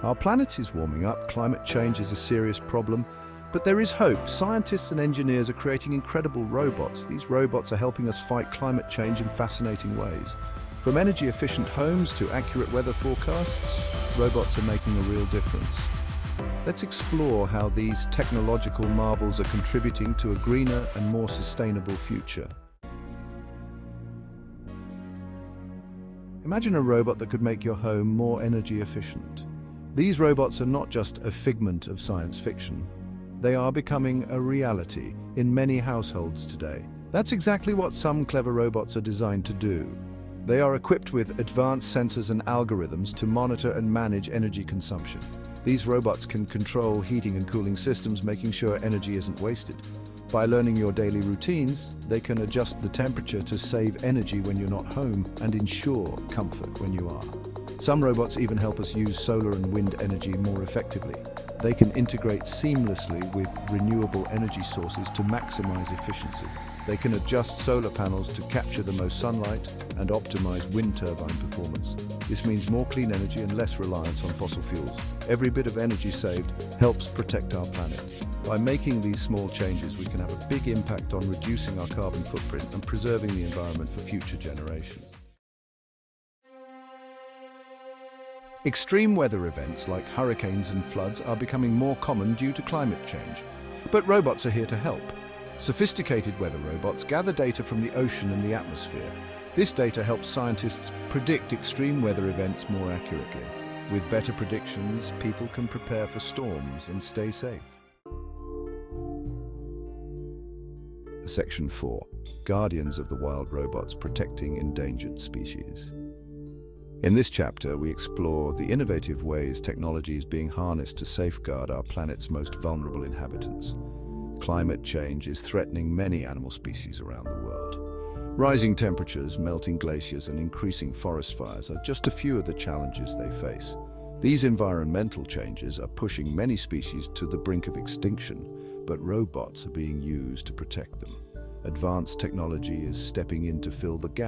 Our planet is warming up, climate change is a serious problem, but there is hope. Scientists and engineers are creating incredible robots. These robots are helping us fight climate change in fascinating ways. From energy-efficient homes to accurate weather forecasts, robots are making a real difference. Let's explore how these technological marvels are contributing to a greener and more sustainable future. Imagine a robot that could make your home more energy efficient. These robots are not just a figment of science fiction. They are becoming a reality in many households today. That's exactly what some clever robots are designed to do. They are equipped with advanced sensors and algorithms to monitor and manage energy consumption. These robots can control heating and cooling systems, making sure energy isn't wasted. By learning your daily routines, they can adjust the temperature to save energy when you're not home and ensure comfort when you are. Some robots even help us use solar and wind energy more effectively. They can integrate seamlessly with renewable energy sources to maximize efficiency. They can adjust solar panels to capture the most sunlight and optimize wind turbine performance. This means more clean energy and less reliance on fossil fuels. Every bit of energy saved helps protect our planet. By making these small changes, we can have a big impact on reducing our carbon footprint and preserving the environment for future generations. Extreme weather events like hurricanes and floods are becoming more common due to climate change. But robots are here to help. Sophisticated weather robots gather data from the ocean and the atmosphere. This data helps scientists predict extreme weather events more accurately. With better predictions, people can prepare for storms and stay safe. Section 4. Guardians of the Wild Robots Protecting Endangered Species. In this chapter, we explore the innovative ways technology is being harnessed to safeguard our planet's most vulnerable inhabitants. Climate change is threatening many animal species around the world. Rising temperatures, melting glaciers, and increasing forest fires are just a few of the challenges they face. These environmental changes are pushing many species to the brink of extinction, but robots are being used to protect them. Advanced technology is stepping in to fill the gap.